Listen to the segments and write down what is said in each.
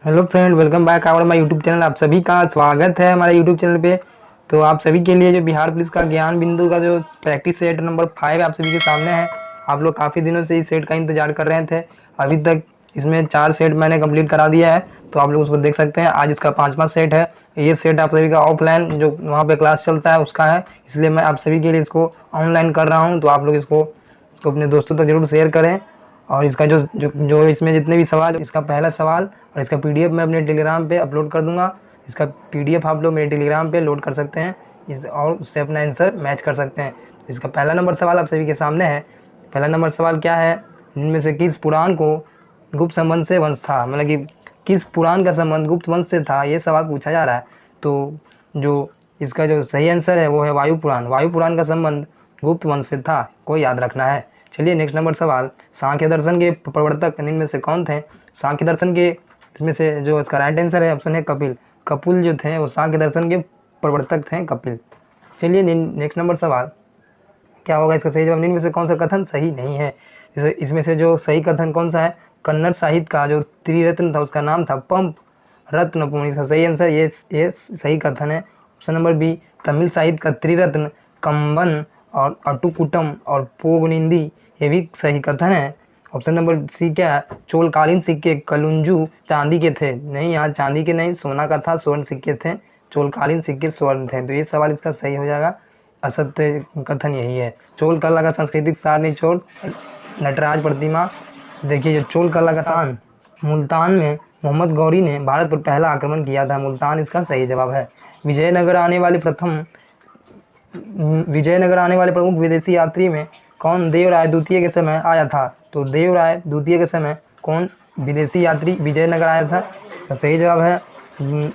Hello friend, welcome back our my YouTube channel. आप सभी का स्वागत है हमारे यूट्यूब चैनल पे। तो आप सभी के लिए जो बिहार पुलिस का ज्ञान बिंदु का जो प्रैक्टिस सेट नंबर 5 आप सभी के सामने है। आप लोग काफ़ी दिनों से इस सेट का इंतजार कर रहे थे। अभी तक इसमें 4 सेट मैंने कंप्लीट करा दिया है, तो आप लोग उसको देख सकते हैं। आज इसका 5वां सेट है। ये सेट आप सभी का ऑफलाइन जो वहाँ पर क्लास चलता है उसका है, इसलिए मैं आप सभी के लिए इसको ऑनलाइन कर रहा हूँ। तो आप लोग इसको अपने दोस्तों तक जरूर शेयर करें। और इसका जो जो जो इसमें जितने भी सवाल, इसका पहला सवाल और इसका पीडीएफ मैं अपने टेलीग्राम पे अपलोड कर दूंगा। इसका पीडीएफ आप लोग मेरे टेलीग्राम पे लोड कर सकते हैं और उससे अपना आंसर मैच कर सकते हैं। तो इसका पहला नंबर सवाल आप सभी के सामने है। पहला नंबर सवाल क्या है, इनमें से किस पुराण को गुप्त संबंध से वंश था, मतलब कि किस पुराण का संबंध गुप्त वंश से था, ये सवाल पूछा जा रहा है। तो जो इसका जो सही आंसर है वो है वायु पुराण। वायु पुराण का संबंध गुप्त वंश से था, को याद रखना है। चलिए नेक्स्ट नंबर सवाल, सांख्य दर्शन के प्रवर्तक इनमें से कौन थे। सांख्य दर्शन के इसमें से जो इसका राइट आंसर है ऑप्शन है कपिल। कपिल जो थे वो सांख्य दर्शन के प्रवर्तक थे, कपिल। चलिए नेक्स्ट नंबर सवाल क्या होगा, इसका सही जवाब निम्न में से कौन सा कथन सही नहीं है। इसमें से जो सही कथन कौन सा है, कन्नड़ साहित्य का जो त्रिरत्न था उसका नाम था पंप रत्नपुर। इसका सही आंसर ये सही कथन है ऑप्शन नंबर बी। तमिल साहित्य का त्रिरत्न कम्बन और अटुकुटम और पोगनिंदी, ये भी सही कथन है। ऑप्शन नंबर सी क्या है, चोलकालीन सिक्के कलुंजू चांदी के थे। नहीं, यहाँ चांदी के नहीं, सोना का था, स्वर्ण सिक्के थे। चोलकालीन सिक्के स्वर्ण थे, तो ये सवाल इसका सही हो जाएगा। असत्य कथन यही है। चोल कला का सांस्कृतिक सार निचोड़ नटराज प्रतिमा। देखिए जो चोल कला का शान, मुल्तान में मोहम्मद गौरी ने भारत पर पहला आक्रमण किया था। मुल्तान इसका सही जवाब है। विजयनगर आने वाले प्रमुख विदेशी यात्री में कौन देवराय द्वितीय के समय आया था। तो देवराय द्वितीय के समय कौन विदेशी यात्री विजयनगर आया था, इसका सही जवाब है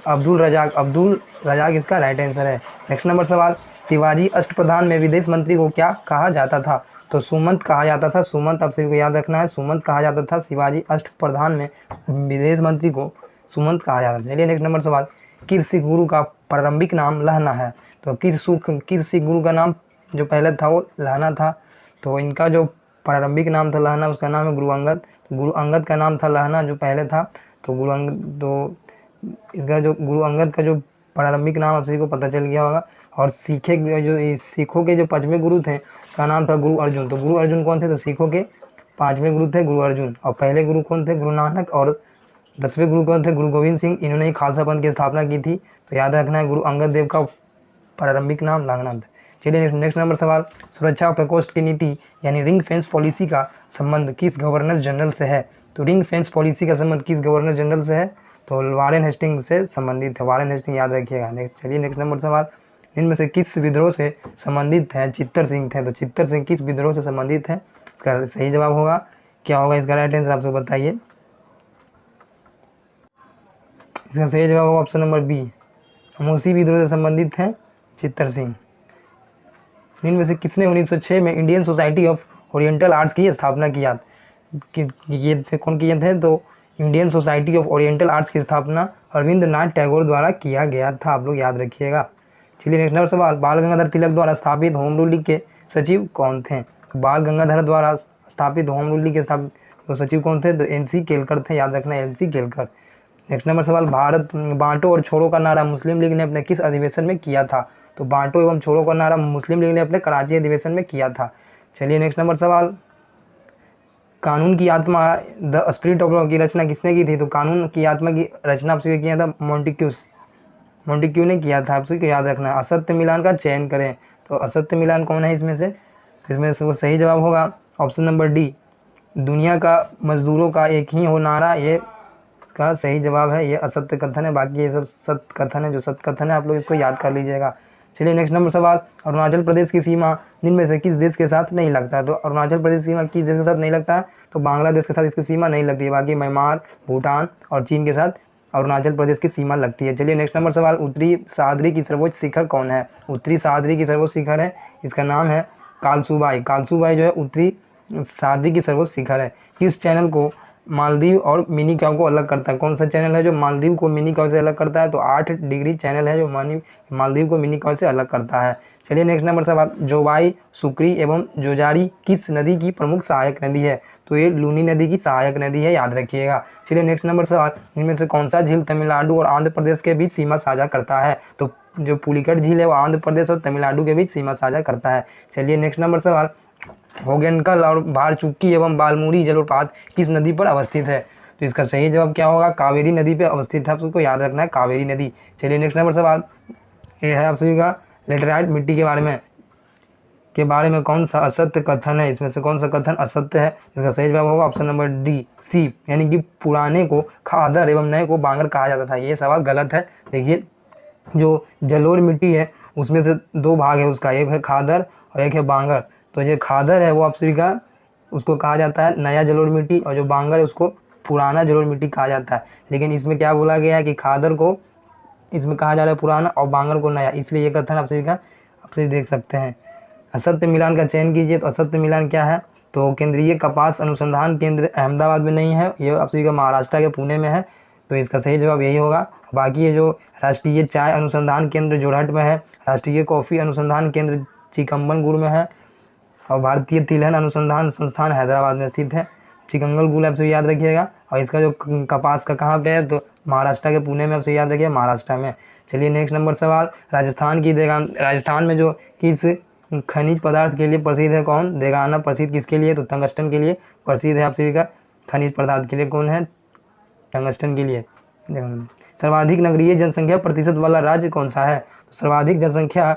अब्दुल रजाक। अब्दुल रजाक इसका राइट आंसर है। नेक्स्ट नंबर सवाल, शिवाजी अष्टप्रधान में विदेश मंत्री को क्या कहा जाता था। तो सुमंत कहा जाता था। सुमंत आप सभी को याद रखना है, सुमंत कहा जाता था। शिवाजी अष्टप्रधान में विदेश मंत्री को सुमंत कहा जाता था। चलिए नेक्स्ट नंबर सवाल, किस सिख गुरु का प्रारंभिक नाम लहना है। तो किस सिख गुरु का नाम जो पहले था वो लहना था। तो इनका जो प्रारंभिक नाम था लहना, उसका नाम है गुरु अंगद। गुरु अंगद का नाम था लहना जो पहले था। तो इसका जो गुरु अंगद का जो प्रारंभिक नाम आप सभी को पता चल गया होगा। और सिखों के जो 5वें गुरु थे उसका नाम था गुरु अर्जुन। तो गुरु अर्जुन कौन थे, तो सिखों के 5वें गुरु थे गुरु अर्जुन। और पहले गुरु कौन थे, गुरु नानक। और 10वें गुरु कौन थे, गुरु गोविंद सिंह। इन्होंने ही खालसा पंथ की स्थापना की थी। तो याद रखना है गुरु अंगद देव का प्रारंभिक नाम लहना था। चलिए नेक्स्ट नंबर सवाल, सुरक्षा प्रकोष्ठ की नीति यानी रिंग फेंस पॉलिसी का संबंध किस गवर्नर जनरल से है। तो रिंग फेंस पॉलिसी का संबंध किस गवर्नर जनरल से है, तो वारेन हेस्टिंग से संबंधित है। वारेन हेस्टिंग याद रखिएगा। चलिए नेक्स्ट नंबर सवाल, इनमें से किस विद्रोह से संबंधित है चित्तर सिंह थे। तो चित्तर सिंह किस विद्रोह से संबंधित है, इसका सही जवाब होगा क्या होगा, इसका राइट आंसर आप सब बताइए। इसका सही जवाब होगा ऑप्शन नंबर बी, अमोसी विद्रोह से संबंधित है चित्तर सिंह। इनमें से किसने 1906 में Indian society of oriental arts की स्थापना किया। ये थे कौन किए थे, तो Indian society of oriental arts की स्थापना अरविंद नाथ टैगोर द्वारा किया गया था। आप लोग याद रखिएगा। चलिए नेक्स्ट नंबर सवाल, बाल गंगाधर तिलक द्वारा स्थापित होम रूल लीग के सचिव कौन थे। तो बाल गंगाधर द्वारा स्थापित होम रूल लीग के तो सचिव कौन थे, तो एनसी केलकर थे। याद रखना है एनसी केलकर। नेक्स्ट नंबर सवाल, भारत बांटो और छोड़ो का नारा मुस्लिम लीग ने अपने किस अधिवेशन में किया था। तो बांटो एवं छोड़ो का नारा मुस्लिम लीग ने अपने कराची अधिवेशन में किया था। चलिए नेक्स्ट नंबर सवाल, कानून की आत्मा द स्पिरिट ऑफ लॉ की रचना किसने की थी। तो कानून की आत्मा की रचना आपसे किया था मोंटेक्यू ने किया था। आपसे याद रखना है। असत्य मिलान का चयन करें। तो असत्य मिलान कौन है इसमें से वो सही जवाब होगा ऑप्शन नंबर डी, दुनिया का मजदूरों का एक ही हो नारा, ये इसका सही जवाब है। ये असत्य कथन है, बाकी ये सब सत्य कथन है। जो सत्य कथन है आप लोग इसको याद कर लीजिएगा। चलिए नेक्स्ट नंबर सवाल, अरुणाचल प्रदेश की सीमा जिनमें से किस देश के साथ नहीं लगता है। तो अरुणाचल प्रदेश सीमा किस देश के साथ नहीं लगता है, तो बांग्लादेश के साथ इसकी सीमा नहीं लगती है। बाकी म्यांमार, भूटान और चीन के साथ अरुणाचल प्रदेश की सीमा लगती है। चलिए नेक्स्ट नंबर सवाल, उत्तरी सह्याद्री की सर्वोच्च शिखर कौन है। उत्तरी सह्याद्री की सर्वोच्च शिखर है, इसका नाम है कालसूबाई। कालसूबाई जो है उत्तरी सह्याद्री की सर्वोच्च शिखर है। किस चैनल को मालदीव और मिनी काव को अलग करता है? कौन सा चैनल है जो मालदीव को मिनी काव से अलग करता है? तो 8 डिग्री चैनल है जो मालदीव को मिनी काव से अलग करता है। चलिए नेक्स्ट नंबर सवाल, जोवाई, सुक्री एवं जोजारी किस नदी की प्रमुख सहायक नदी है? तो ये लूनी नदी की सहायक नदी है, याद रखिएगा। चलिए नेक्स्ट नंबर सवाल, इनमें से कौन सा झील तमिलनाडु और आंध्र प्रदेश के बीच सीमा साझा करता है? तो जो पुलिकट झील है वो आंध्र प्रदेश और तमिलनाडु के बीच सीमा साझा करता है। चलिए नेक्स्ट नंबर सवाल, होगेनकल और भारचुक्की एवं बालमुरी जलप्रपात किस नदी पर अवस्थित है? तो इसका सही जवाब क्या होगा? कावेरी नदी पर अवस्थित है, आपको याद रखना है कावेरी नदी। चलिए नेक्स्ट नंबर सवाल, ये है आप सभी का लेटराइट मिट्टी के बारे में कौन सा असत्य कथन है? इसमें से कौन सा कथन असत्य है? इसका सही जवाब होगा ऑप्शन नंबर डी, सी, यानी कि पुराने को खादर एवं नए को बांगर कहा जाता था। ये सवाल गलत है। देखिए, जो जलोढ़ मिट्टी है उसमें से 2 भाग है उसका, एक है खादर और एक है बांगर। तो जो खादर है वो आप सभी का उसको कहा जाता है नया जलोढ़ मिट्टी, और जो बांगर है उसको पुराना जलोढ़ मिट्टी कहा जाता है। लेकिन इसमें क्या बोला गया है कि खादर को इसमें कहा जा रहा है पुराना और बांगर को नया, इसलिए ये कथन आप सभी देख सकते हैं। असत्य मिलान का चयन कीजिए। तो असत्य मिलान क्या है? तो केंद्रीय कपास अनुसंधान केंद्र अहमदाबाद में नहीं है, ये आप सभी का महाराष्ट्र के पुणे में है। तो इसका सही जवाब यही होगा। बाकी ये जो राष्ट्रीय चाय अनुसंधान केंद्र जोरहट में है, राष्ट्रीय कॉफ़ी अनुसंधान केंद्र चिकम्बलगुड़ में है, और भारतीय तिलहन अनुसंधान संस्थान हैदराबाद में स्थित है। चिकंगलगुड़ आप सभी याद रखिएगा। और इसका जो कपास का कहाँ पे है? तो महाराष्ट्र के पुणे में, आप सभी याद रखिए महाराष्ट्र में। चलिए नेक्स्ट नंबर सवाल, राजस्थान में जो किस खनिज पदार्थ के लिए प्रसिद्ध है? कौन? देगाना प्रसिद्ध किसके लिए? तो टंगस्टन के लिए प्रसिद्ध है आप सभी का। खनिज पदार्थ के लिए कौन है? टंगस्टन के लिए। सर्वाधिक नगरीय जनसंख्या प्रतिशत वाला राज्य कौन सा है? तो सर्वाधिक जनसंख्या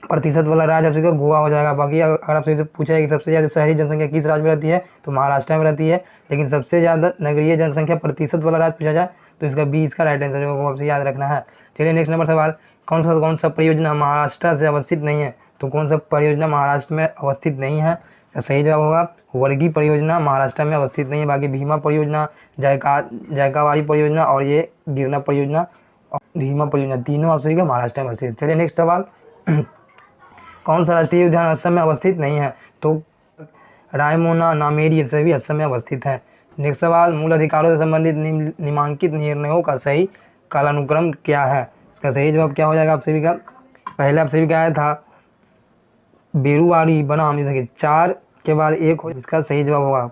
प्रतिशत वाला राज्य आप सभी का गोवा हो जाएगा। बाकी अगर आप से पूछा है कि सबसे ज़्यादा शहरी जनसंख्या किस राज्य में रहती है? तो महाराष्ट्र में रहती है। लेकिन सबसे ज़्यादा नगरीय जनसंख्या प्रतिशत वाला राज्य पूछा जाए तो इसका 20 का राइट आंसर होगा, आपसे याद रखना है। चलिए नेक्स्ट नंबर सवाल, कौन सा परियोजना महाराष्ट्र से अवस्थित नहीं है? तो कौन सा परियोजना महाराष्ट्र में अवस्थित नहीं है? सही जवाब होगा वर्गी परियोजना महाराष्ट्र में अवस्थित नहीं है। बाकी भीमा परियोजना, जायकावाड़ी परियोजना और ये गिरना परियोजना, भीमा परियोजना, तीनों आप सभी का महाराष्ट्र में अवस्थित। चलिए नेक्स्ट सवाल, कौन सा राष्ट्रीय उद्यान असम में अवस्थित नहीं है? तो रायमोना, नामेरी, ये सभी असम में अवस्थित है। नेक्स्ट सवाल, मूल अधिकारों से संबंधित निम्नलिखित निर्णयों का सही कालानुक्रम क्या है? इसका सही जवाब क्या हो जाएगा आप सभी का? पहले आप सभी का आया था बेरुवाड़ी बनाम, जैसे कि 4 के बाद 1 हो, इसका सही जवाब होगा।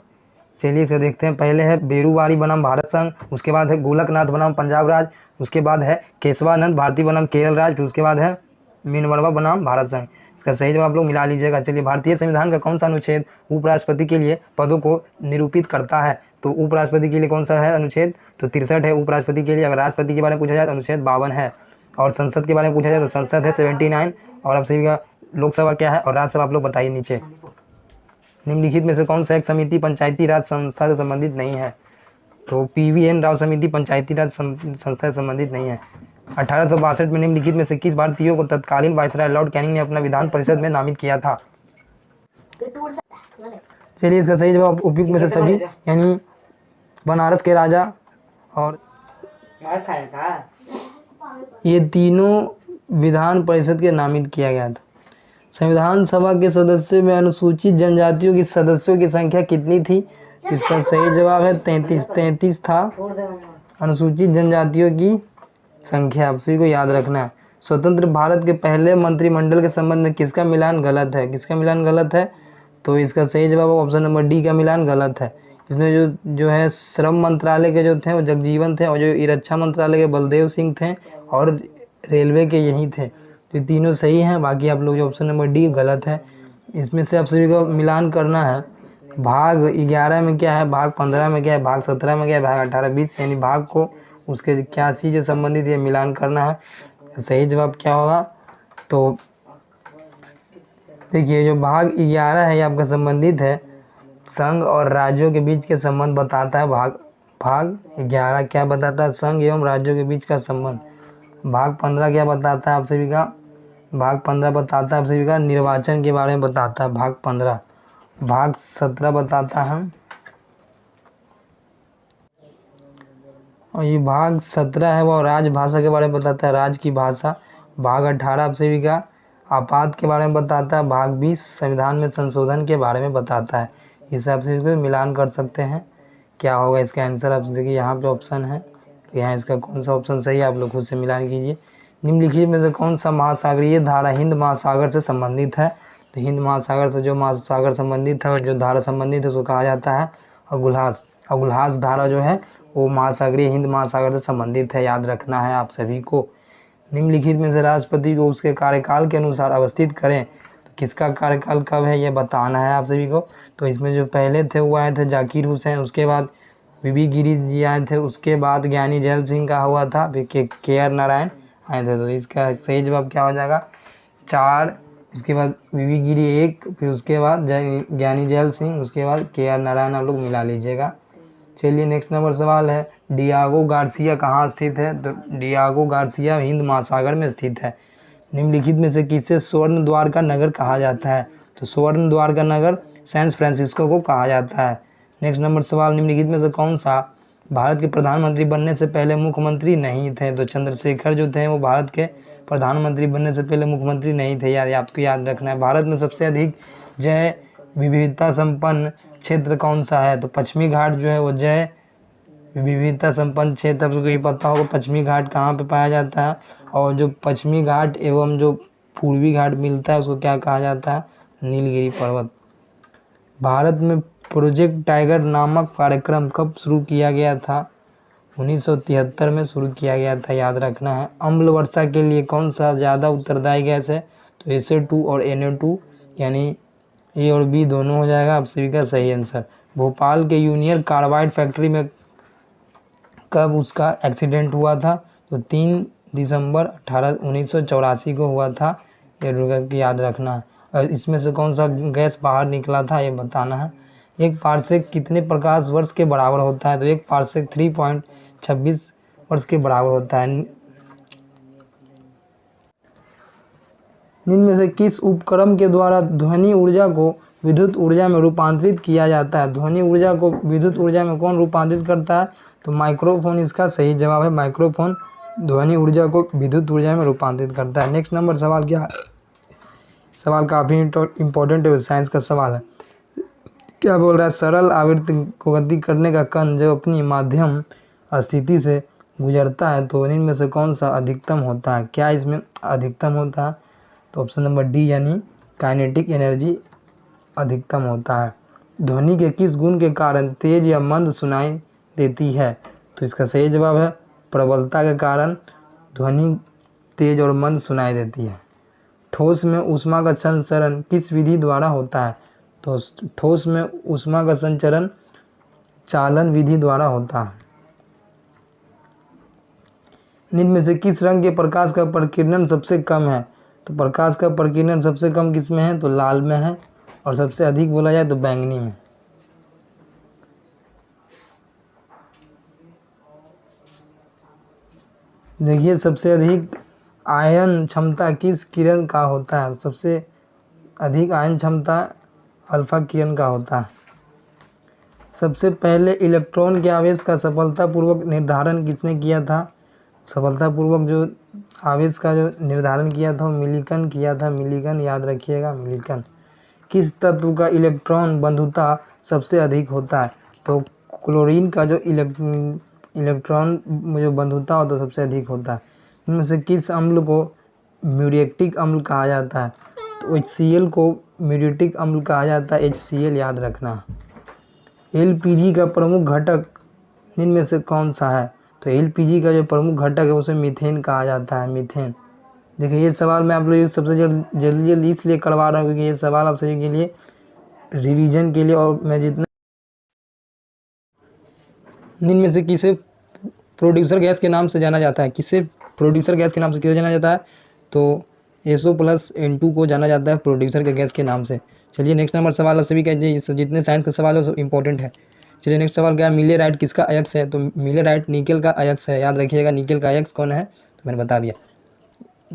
चलिए इसका देखते हैं। पहले है बेरुवाड़ी बनाम भारत संघ, उसके बाद है गोलकनाथ बनाम पंजाब राज्य, उसके बाद है केशवानंद भारती बनाम केरल राज्य, फिर उसके बाद है मीनवर्मा बनाम भारत संघ। इसका सही जवाब आप लोग मिला लीजिएगा। चलिए, भारतीय संविधान का कौन सा अनुच्छेद उपराष्ट्रपति के लिए पदों को निरूपित करता है? तो उपराष्ट्रपति के लिए कौन सा है अनुच्छेद? तो 63 है उपराष्ट्रपति के लिए। अगर राष्ट्रपति के बारे में पूछा जाए तो अनुच्छेद 52 है, और संसद के बारे में पूछा जाए तो संसद है 79। और आप सभी का लोकसभा क्या है और राज्यसभा आप लोग बताइए नीचे। निम्नलिखिट में से कौन सा एक समिति पंचायती राज संस्था से संबंधित नहीं है? तो PVN राव समिति पंचायती राज संस्था से संबंधित नहीं है। 1862 में निम्नलिखित में से किस भारतीयों को तत्कालीन वायसराय लॉर्ड कैनिंग ने अपना विधान परिषद में नामित किया था? चलिए इसका सही जवाब उपयुक्त में से सभी, यानी बनारस के राजा और ये तीनों विधान परिषद के नामित किया गया था। संविधान सभा के सदस्यों में अनुसूचित जनजातियों की सदस्यों की संख्या कितनी थी? इसका सही जवाब है 33 था अनुसूचित जनजातियों की संख्या, आप सभी को याद रखना है। स्वतंत्र भारत के पहले मंत्रिमंडल के संबंध में किसका मिलान गलत है? किसका मिलान गलत है? तो इसका सही जवाब ऑप्शन नंबर डी का मिलान गलत है। इसमें जो है श्रम मंत्रालय के जो थे वो जगजीवन थे, और जो रक्षा मंत्रालय के बलदेव सिंह थे, और रेलवे के यही थे। तो ये तीनों सही हैं। बाकी आप लोग जो ऑप्शन नंबर डी गलत है। इसमें से आप सभी को मिलान करना है। भाग 11 में क्या है, भाग 15 में क्या है, भाग 17 में क्या है, भाग 18, 20, यानी भाग को उसके क्या चीज़ से संबंधित ये मिलान करना है। सही जवाब क्या होगा? तो देखिए, जो भाग 11 है ये आपका संबंधित है संघ और राज्यों के बीच के संबंध बताता है। भाग 11 क्या बताता है? संघ एवं राज्यों के बीच का संबंध। भाग 15 क्या बताता है आप सभी का? भाग 15 बताता है आप सभी का निर्वाचन के बारे में बताता है, भाग 15। भाग 17 बताता है, और ये भाग 17 है वो राजभाषा के बारे में बताता है, राज्य की भाषा। भाग 18 आप सभी का आपात के बारे में बताता है। भाग 20 संविधान में संशोधन के बारे में बताता है। इस हिसाब से इसको मिलान कर सकते हैं। क्या होगा इसका आंसर। आप देखिए यहाँ पे ऑप्शन है, तो यहाँ इसका कौन सा ऑप्शन सही है आप लोग खुद से मिलान कीजिए। निम्नलिखित में से कौन सा महासागरीय धारा हिंद महासागर से संबंधित है। तो हिंद महासागर से जो महासागर संबंधित है और जो धारा संबंधित है उसको कहा जाता है अगुल्हास। अगुल्हास धारा जो है वो महासागरीय हिंद महासागर से संबंधित है, याद रखना है आप सभी को। निम्नलिखित में से राष्ट्रपति को उसके कार्यकाल के अनुसार अवस्थित करें। तो किसका कार्यकाल कब है ये बताना है आप सभी को। तो इसमें जो पहले थे वो आए थे जाकिर हुसैन, उसके बाद बीबी गिरी जी आए थे, उसके बाद ज्ञानी जैल सिंह का हुआ था, फिर के आर नारायण आए थे। तो इसका सही जवाब क्या हो जाएगा 4, उसके बाद बीबी गिरी 1, फिर उसके बाद ज्ञानी जैल सिंह, उसके बाद के आर नारायण आप लोग मिला लीजिएगा। चलिए नेक्स्ट नंबर सवाल है, डियागो गार्सिया कहाँ स्थित है। तो डियागो गार्सिया हिंद महासागर में स्थित है। निम्नलिखित में से किसे स्वर्ण द्वार का नगर कहा जाता है। तो स्वर्ण द्वार का नगर सैन फ्रांसिस्को को कहा जाता है। नेक्स्ट नंबर सवाल, निम्नलिखित में से कौन सा भारत के प्रधानमंत्री बनने से पहले मुख्यमंत्री नहीं थे। तो चंद्रशेखर जो थे वो भारत के प्रधानमंत्री बनने से पहले मुख्यमंत्री नहीं थे, आपको याद रखना है। भारत में सबसे अधिक जैव विविधता संपन्न क्षेत्र कौन सा है। तो पश्चिमी घाट जो है वो जैव विविधता संपन्न क्षेत्र, आप सबको ये पता होगा पश्चिमी घाट कहाँ पे पाया जाता है। और जो पश्चिमी घाट एवं जो पूर्वी घाट मिलता है उसको क्या कहा जाता है, नीलगिरी पर्वत। भारत में प्रोजेक्ट टाइगर नामक कार्यक्रम कब शुरू किया गया था। 1973 में शुरू किया गया था, याद रखना है। अम्ल वर्षा के लिए कौन सा ज़्यादा उत्तरदायी गैस है। तो SA2 और Na2, यानी ए और बी दोनों हो जाएगा आप सभी का सही आंसर। भोपाल के यूनियन कार्बाइड फैक्ट्री में कब उसका एक्सीडेंट हुआ था। तो 3 दिसंबर 1984 को हुआ था, ये याद रखना है। और इसमें से कौन सा गैस बाहर निकला था ये बताना है। एक पारसेक कितने प्रकाश वर्ष के बराबर होता है। तो एक पारसेक 3.26 वर्ष के बराबर होता है। निम्न में से किस उपकरण के द्वारा ध्वनि ऊर्जा को विद्युत ऊर्जा में रूपांतरित किया जाता है। ध्वनि ऊर्जा को विद्युत ऊर्जा में कौन रूपांतरित करता है। तो माइक्रोफोन इसका सही जवाब है। माइक्रोफोन ध्वनि ऊर्जा को विद्युत ऊर्जा में रूपांतरित करता है। नेक्स्ट नंबर सवाल क्या है, सवाल काफ़ी इंपॉर्टेंट है, साइंस का सवाल है। क्या बोल रहा है, सरल आवृत्ति को गति करने का कण जब अपनी माध्यम स्थिति से गुजरता है तो इनमें से कौन सा अधिकतम होता है। क्या इसमें अधिकतम होता है। तो ऑप्शन नंबर डी यानी काइनेटिक एनर्जी अधिकतम होता है। ध्वनि के किस गुण के कारण तेज या मंद सुनाई देती है। तो इसका सही जवाब है प्रबलता के कारण ध्वनि तेज और मंद सुनाई देती है। ठोस में ऊष्मा का संचरण किस विधि द्वारा होता है। तो ठोस में ऊष्मा का संचरण चालन विधि द्वारा होता है। निम्न में से किस रंग के प्रकाश का प्रकीर्णन सबसे कम है। तो प्रकाश का प्रकीर्णन सबसे कम किस में है। तो लाल में है, और सबसे अधिक बोला जाए तो बैंगनी में। देखिए सबसे अधिक आयन क्षमता किस किरण का होता है। सबसे अधिक आयन क्षमता अल्फा किरण का होता है। सबसे पहले इलेक्ट्रॉन के आवेश का सफलतापूर्वक निर्धारण किसने किया था। सफलतापूर्वक जो आवेश का जो निर्धारण किया था वो मिलिकन किया था। मिलिकन याद रखिएगा, मिलिकन। किस तत्व का इलेक्ट्रॉन बंधुता सबसे अधिक होता है। तो क्लोरीन का जो इलेक्ट्रॉन जो बंधुता होता है सबसे अधिक होता है। इनमें से किस अम्ल को म्यूरेटिक अम्ल कहा जाता है। तो HCl को म्यूरेटिक अम्ल कहा जाता है, HCl याद रखना। LPG का प्रमुख घटक निम्न में से कौन सा है। तो LPG का जो प्रमुख घटक है उसे मीथेन कहा जाता है, मीथेन। देखिए ये सवाल मैं आप लोग सबसे जल्दी इसलिए करवा रहा हूँ क्योंकि ये सवाल आप सभी के लिए रिवीजन के लिए, और मैं जितना निम्न में से किसे प्रोड्यूसर गैस के नाम से जाना जाता है। किसे प्रोड्यूसर गैस के नाम से किसे जाना जाता है। तो SO+N2 को जाना जाता है प्रोड्यूसर के गैस के नाम से। चलिए नेक्स्ट नंबर सवाल आप सभी का, जितने साइंस के सवाल है सब इंपॉर्टेंट है। चलिए नेक्स्ट सवाल क्या है, मिलेराइट किसका अयस्क है। तो मिलेराइट निकेल का अयस्क है, याद रखिएगा। निकेल का अयस्क कौन है तो मैंने बता दिया।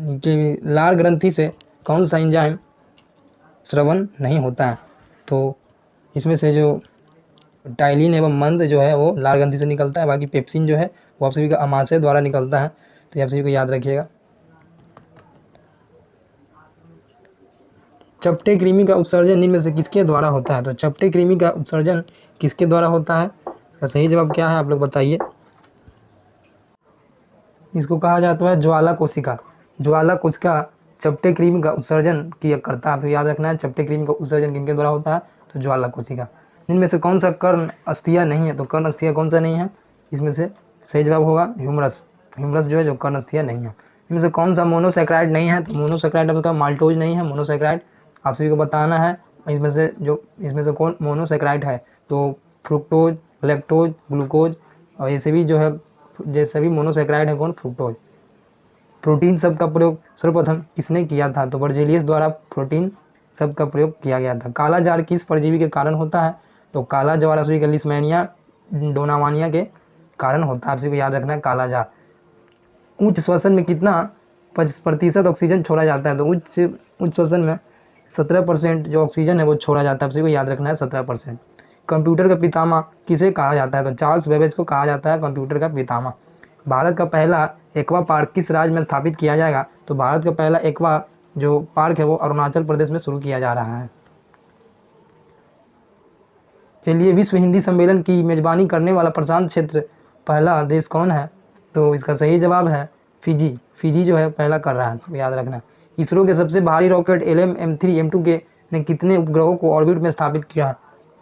निकेल लाल ग्रंथि से कौन सा एंजाइम श्रवण नहीं होता है। तो इसमें से जो टाइलिन एवं मंद जो है वो लाल ग्रंथि से निकलता है, बाकी पेप्सिन जो है वो आप सभी का अमाशय द्वारा निकलता है। तो आप सभी को याद रखिएगा। चपटे कृमि का उत्सर्जन निम्न में से किसके द्वारा होता है। तो चपटे कृमि का उत्सर्जन किसके द्वारा होता है। इसका सही जवाब क्या है आप लोग बताइए। इसको कहा जाता है ज्वाला कोशिका। ज्वाला कोशिका चपटे क्रीम का उत्सर्जन किया करता है। आपको याद रखना है, चपटे क्रीम का उत्सर्जन किनके द्वारा होता है, तो ज्वाला कोशिका। इनमें से कौन सा कर्ण अस्थिया नहीं है, तो कर्ण अस्थिया कौन सा नहीं है, इसमें से सही जवाब होगा ह्यूमरस। ह्यूमरस जो है जो कर्ण अस्थिया नहीं है। इनमें से कौन सा मोनोसैक्राइड नहीं है, तो मोनोसैक्राइड आपका माल्टोज नहीं है, मोनोसैक्राइड आप सभी को बताना है। इसमें से कौन मोनोसैक्राइड है, तो फ्रुक्टोज, लैक्टोज, ग्लूकोज और ये सभी जो है जैसे भी मोनोसैक्राइड है कौन, फ्रुक्टोज। प्रोटीन शब्द का प्रयोग सर्वप्रथम किसने किया था, तो बर्जेलियस द्वारा प्रोटीन शब्द का प्रयोग किया गया था। काला जार किस परजीवी के कारण होता है, तो काला जार सभी का लिस्मेनिया डोनावानिया के कारण होता है। आप सभी को याद रखना है काला जार। उच्च श्वसन में कितना प्रतिशत ऑक्सीजन छोड़ा जाता है, तो उच्च श्वसन में 17% जो ऑक्सीजन है वो छोड़ा जाता है। आप सभी को याद रखना है 17%। कंप्यूटर का पितामह किसे कहा जाता है, तो चार्ल्स बेबेज को कहा जाता है कंप्यूटर का पितामह। भारत का पहला एक्वा पार्क किस राज्य में स्थापित किया जाएगा, तो भारत का पहला एक्वा जो पार्क है वो अरुणाचल प्रदेश में शुरू किया जा रहा है। चलिए, विश्व हिंदी सम्मेलन की मेजबानी करने वाला प्रशांत क्षेत्र पहला देश कौन है, तो इसका सही जवाब है फिजी। फिजी जो है पहला कर रहा है, तो याद रखना। इसरो के सबसे भारी रॉकेट LM-M3 M2 के ने कितने उपग्रहों को ऑर्बिट में स्थापित किया,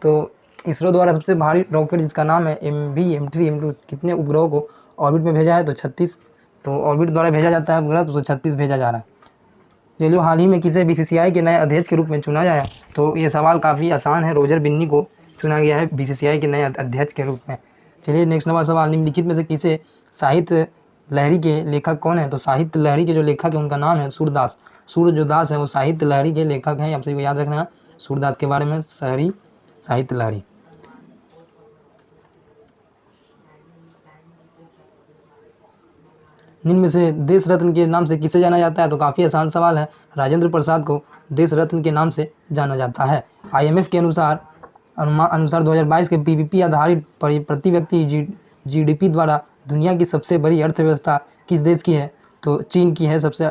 तो इसरो द्वारा सबसे भारी रॉकेट जिसका नाम है MV-M3 M2 कितने उपग्रहों को ऑर्बिट में भेजा है, तो 36। तो ऑर्बिट द्वारा भेजा जाता है उपग्रह, तो 36 भेजा जा रहा है। चलिए, हाल ही में किसे BCCI के नए अध्यक्ष के रूप में चुना गया, तो ये सवाल काफ़ी आसान है। रोजर बिन्नी को चुना गया है BCCI के नए अध्यक्ष के रूप में। चलिए नेक्स्ट नंबर सवाल, निम्नलिखित में से किसे साहित्य लहरी के लेखक कौन है, तो साहित्य लहरी के जो लेखक है उनका नाम है सूरदास। सूर्य जो दास है वो साहित्य लहरी के लेखक हैं। आप सभी को याद रखना है सूरदास के बारे में, साहित्य लहरी। निम्न में से देश रत्न के नाम से किसे जाना जाता है, तो काफ़ी आसान सवाल है। राजेंद्र प्रसाद को देश रत्न के नाम से जाना जाता है। IMF के अनुसार 2022 के PPP आधारित प्रति व्यक्ति GDP द्वारा दुनिया की सबसे बड़ी अर्थव्यवस्था किस देश की है, तो चीन की है सबसे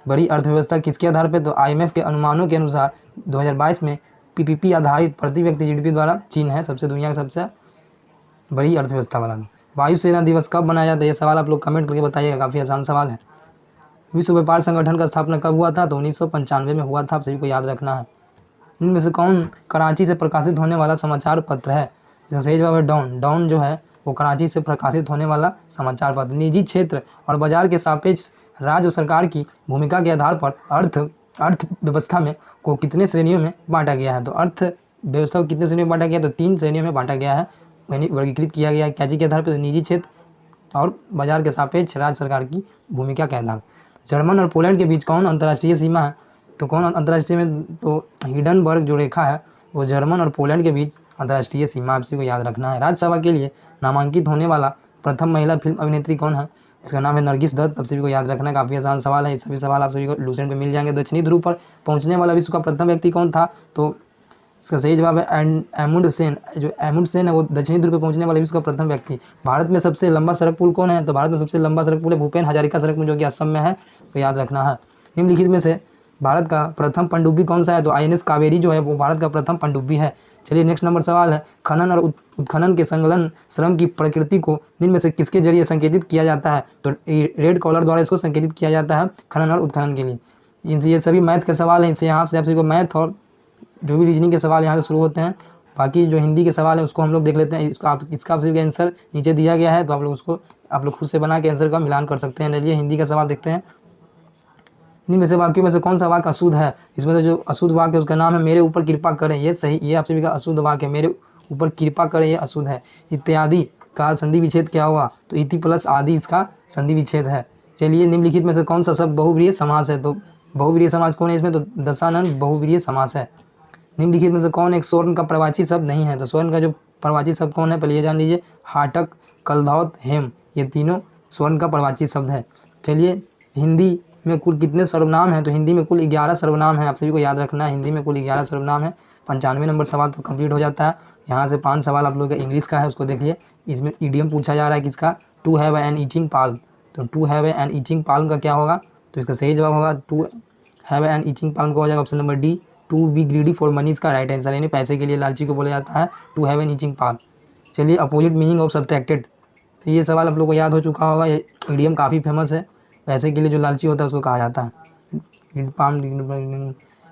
बड़ी अर्थव्यवस्था। किसके आधार पर, तो IMF के अनुमानों के अनुसार 2022 में PPP आधारित प्रति व्यक्ति GDP द्वारा चीन है सबसे दुनिया की सबसे बड़ी अर्थव्यवस्था वाला। वायुसेना दिवस कब मनाया जाता है, ये सवाल आप लोग कमेंट करके बताइएगा, काफ़ी आसान सवाल है। विश्व व्यापार संगठन का स्थापना कब हुआ था, तो 1995 में हुआ था। आप सभी को याद रखना है। इनमें से कौन कराची से प्रकाशित होने वाला समाचार पत्र है, इसका सही जवाब है डॉन। डॉन जो है वो कराची से प्रकाशित होने वाला समाचार पत्र। निजी क्षेत्र और बाजार के सापेक्ष राज्य और सरकार की भूमिका के आधार पर अर्थव्यवस्था में को कितने श्रेणियों में बांटा गया है, तो अर्थव्यवस्था को कितने श्रेणियों में बांटा गया है, तो 3 श्रेणियों में बांटा गया है, वर्गीकृत किया गया है। क्या चीज़ के आधार पर, तो निजी क्षेत्र और बाजार के सापेक्ष राज्य सरकार की भूमिका के आधार। जर्मन और पोलैंड के बीच कौन अंतर्राष्ट्रीय सीमा है, तो कौन अंतर्राष्ट्रीय में, तो हिडनबर्ग जो रेखा है वो जर्मन और पोलैंड के बीच अंतर्राष्ट्रीय सीमा। आप सभी को याद रखना है। राज्यसभा के लिए नामांकित होने वाला प्रथम महिला फिल्म अभिनेत्री कौन है, इसका नाम है नरगिस दत्त। आप सभी को याद रखना है, काफ़ी आसान सवाल है। ये सभी सवाल आप सभी को लूसेंट पे मिल जाएंगे। दक्षिणी ध्रुव पर पहुंचने वाला विश्व का प्रथम व्यक्ति कौन था, तो इसका सही जवाब है अमुंडसेन। जो अमुंडसेन है वो दक्षिणी ध्रुव पर पहुंचने वाले विश्व का प्रथम व्यक्ति। भारत में सबसे लंबा सड़क पुल कौन है, तो भारत में सबसे लंबा सड़क पुल है भूपेन हजारिका सड़क पुल, जो कि असम में है, तो याद रखना है। निम्नलिखित में से भारत का प्रथम पनडुब्बी कौन सा है, तो INS कावेरी जो है वो भारत का प्रथम पनडुब्बी है। चलिए नेक्स्ट नंबर सवाल है, खनन और उत्खनन के संलग्न श्रम की प्रकृति को निम्न में से किसके जरिए संकेतित किया जाता है, तो रेड कॉलर द्वारा इसको संकेतित किया जाता है खनन और उत्खनन के लिए। इनसे ये सभी मैथ के सवाल हैं, इससे यहाँ से आप सभी को मैथ और जो भी रीजनिंग के सवाल यहाँ से शुरू होते हैं। बाकी जो हिंदी के सवाल है उसको हम लोग देख लेते हैं। इसका आप सभी का आंसर नीचे दिया गया है, तो आप लोग खुद से बना के आंसर का मिलान कर सकते हैं। चलिए हिंदी का सवाल देखते हैं। इनमें से वाक्यों में से कौन सा वाक्य अशुद्ध है, इसमें से जो अशुद्ध वाक्य है उसका नाम है मेरे ऊपर कृपा करें। ये सही, ये आप सभी का अशुद्ध वाक्य है, मेरे ऊपर कृपा करें, ये अशुद्ध है। इत्यादि का संधि विच्छेद क्या होगा, तो इति प्लस आदि इसका संधि विच्छेद है। चलिए निम्नलिखित में से कौन सा शब्द बहुव्रीहि समास है, तो बहुव्रीहि समास कौन है इसमें, तो दशानन बहुव्रीहि समास है। निम्नलिखित में से कौन एक स्वर्ण का प्रवाची शब्द नहीं है, तो स्वर्ण का जो प्रवाची शब्द कौन है, पहले ये जान लीजिए। हाटक, कलधौत, हेम, ये तीनों स्वर्ण का प्रवाची शब्द है। चलिए हिंदी में कुल कितने सर्वनाम हैं, तो हिंदी में कुल 11 सर्वनाम हैं। आप सभी को याद रखना है, हिंदी में कुल 11 सर्वनाम है। 95 नंबर सवाल तो कंप्लीट हो जाता है। यहाँ से 5 सवाल आप लोगों का इंग्लिश का है, उसको देखिए। इसमें ईडियम पूछा जा रहा है किसका, to have an itching palm. तो to have an itching palm का क्या होगा, तो इसका सही जवाब होगा to have an itching palm का हो जाएगा option number D, to be greedy for money इसका राइट आंसर, यानी पैसे के लिए लालची को बोला जाता है to have an itching palm. चलिए, अपोजिट मीनिंग ऑफ सब्ट्रैक्टेड। तो ये सवाल आप लोग को याद हो चुका होगा, ये इडियम काफ़ी फेमस है। पैसे के लिए जो लालची होता है उसको कहा जाता है।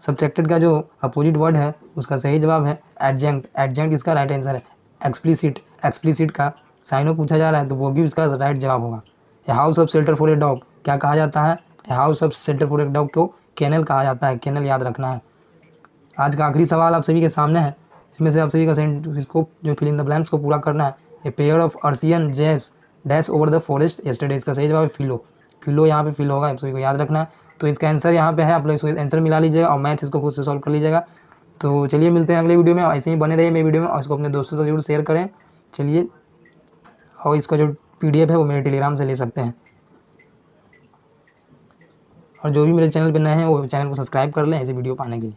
सब्ट्रैक्टेड का जो अपोजिट वर्ड है उसका सही जवाब है एडजेंक्ट। एडजेंक्ट इसका राइट आंसर है। एक्सप्लिसिट, एक्सप्लिसिट का साइनो पूछा जा रहा है तो वो भी इसका राइट जवाब होगा। A house of shelter for a dog क्या कहा जाता है? A house of shelter for a dog को केनल कहा जाता है। केनल याद रखना है। आज का आखिरी सवाल आप सभी के सामने है। इसमें से आप सभी का इसको जो फिल इन द ब्लैंक्स को पूरा करना है। ए पेयर ऑफ अर्सियन जैस dash over the forest yesterday. इसका सही जवाब है फिलो। फिलो यहाँ पे फिल होगा, आप सभी को याद रखना है। तो इसका आंसर यहाँ पे है, आप लोग इसको आंसर मिला लीजिएगा और मैथ इसको खुद से सॉल्व कर लीजिएगा। तो चलिए मिलते हैं अगले वीडियो में। ऐसे ही बने रहिए मेरी वीडियो में और इसको अपने दोस्तों से जरूर शेयर करें। चलिए, और इसका जो PDF है वो मेरे टेलीग्राम से ले सकते हैं। और जो भी मेरे चैनल पर नए हैं वो चैनल को सब्सक्राइब कर लें ऐसे वीडियो पाने के लिए।